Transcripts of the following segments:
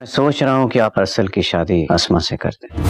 میں سوچ رہا ہوں کہ آپ ارسل کی شادی اسما سے کر دیں۔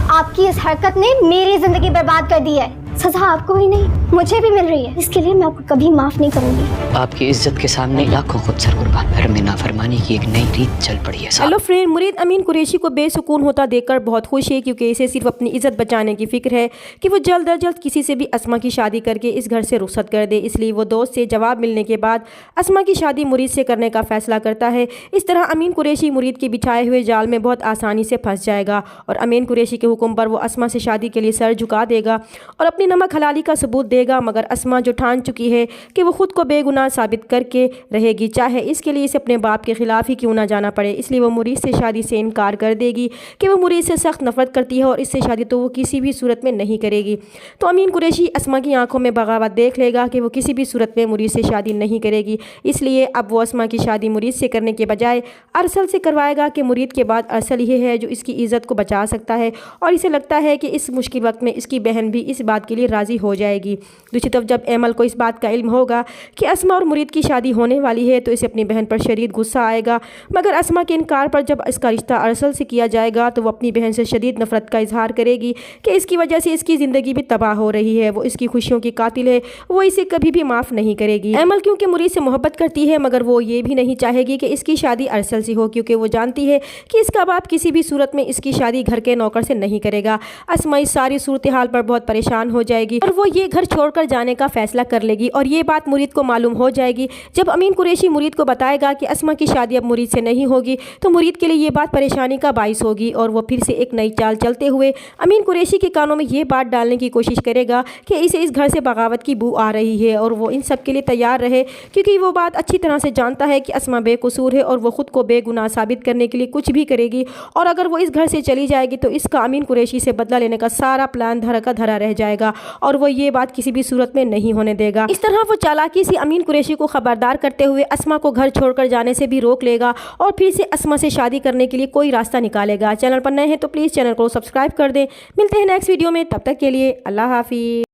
آپ کی اس حرکت نے میری زندگی برباد کر دی ہے۔ سزا آپ کو ہی نہیں مجھے بھی مل رہی ہے، اس کے لیے میں آپ کو کبھی معاف نہیں کروں گی۔ آپ کی عزت کے سامنے لاکھوں خود سر قربان، گھر میں نافرمانی کی ایک نئی ریت چل پڑی ہے۔ ہیلو فرینڈ، مرید امین قریشی کو بے سکون ہوتا دیکھ کر بہت خوش ہے، کیونکہ اسے صرف اپنی عزت بچانے کی فکر ہے کہ وہ جلد از جلد کسی سے بھی اسما کی شادی کر کے اس گھر سے رخصت کر دے۔ اس لیے وہ دوست سے جواب ملنے کے بعد اسما کی شادی مرید سے کرنے کا فیصلہ کرتا ہے۔ اس طرح امین قریشی مرید کے بچھائے ہوئے جال میں بہت آسانی سے پھنس جائے گا اور امین قریشی کے حکم پر وہ اسما سے شادی کے لیے سر جھکا دے گا اور اپنی نمک حلالی کا ثبوت دے گا، مگر اسما جو ٹھان چکی ہے کہ وہ خود کو بے گناہ ثابت کر کے رہے گی، چاہے اس کے لیے اسے اپنے باپ کے خلاف ہی کیوں نہ جانا پڑے، اس لیے وہ مرید سے شادی سے انکار کر دے گی کہ وہ مرید سے سخت نفرت کرتی ہے اور اس سے شادی تو وہ کسی بھی صورت میں نہیں کرے گی۔ تو امین قریشی اسما کی آنکھوں میں بغاوت دیکھ لے گا کہ وہ کسی بھی صورت میں مرید سے شادی نہیں کرے گی، اس لیے اب وہ اسما کی شادی مرید سے کرنے کے بجائے ارسل سے کروائے گا کہ مرید کے بعد ارسل ہی ہے جو اس کی عزت کو بچا سکتا ہے، اور اسے لگتا ہے کہ اس مشکل وقت میں اس کی بہن بھی اس بات کے لیے راضی ہو جائے گی۔ دوسری طرف جب ایمل کو اس بات کا علم ہوگا کہ اسما اور مرید کی شادی ہونے والی ہے تو اسے اپنی بہن پر شدید غصہ آئے گا، مگر اسما کے انکار پر جب اس کا رشتہ ارسل سے کیا جائے گا تو وہ اپنی بہن سے شدید نفرت کا اظہار کرے گی کہ اس کی وجہ سے اس کی زندگی بھی تباہ ہو رہی ہے، وہ اس کی خوشیوں کی قاتل ہے، وہ اسے کبھی بھی معاف نہیں کرے گی۔ ایمل کیونکہ مرید سے محبت کرتی ہے، مگر وہ یہ بھی نہیں چاہے گی کہ اس کی شادی ارسل سے ہو، کیونکہ وہ جانتی ہے کہ اس کا باپ کسی بھی صورت میں اس کی شادی گھر کے نوکر سے نہیں کرے گا۔ اسما اس ساری صورتحال پر بہت پریشان ہو جائے گی اور وہ یہ گھر چھوڑ کر جانے کا فیصلہ کر لے گی، اور یہ بات مرید کو معلوم ہو جائے گی۔ جب امین قریشی مرید کو بتائے گا کہ اسما کی شادی اب مرید سے نہیں ہوگی تو مرید کے لیے یہ بات پریشانی کا باعث ہوگی، اور وہ پھر سے ایک نئی چال چلتے ہوئے امین قریشی کے کانوں میں یہ بات ڈالنے کی کوشش کرے گا کہ اسے اس گھر سے بغاوت کی بو آ رہی ہے، اور وہ ان سب کے لیے تیار رہے، کیونکہ وہ بات اچھی طرح سے جانتا ہے کہ اسما بے قصور ہے اور وہ خود کو بے گناہ ثابت کرنے کے لیے کچھ بھی کرے گی، اور اگر وہ اس گھر سے چلی جائے گی تو اس کا امین قریشی سے بدلہ لینے کا سارا پلان دھرا کا دھرا رہ جائے گا، اور وہ یہ بات کسی بھی صورت میں نہیں ہونے دے گا۔ اس طرح وہ چالاکی سے امین قریشی کو خبردار کرتے ہوئے اسما کو گھر چھوڑ کر جانے سے بھی روک لے گا اور پھر سے اسما سے شادی کرنے کے لیے کوئی راستہ نکالے گا۔ چینل پر نئے ہیں تو پلیز چینل کو سبسکرائب کر دیں۔ ملتے ہیں نیکسٹ ویڈیو میں، تب تک کے لیے اللہ حافظ۔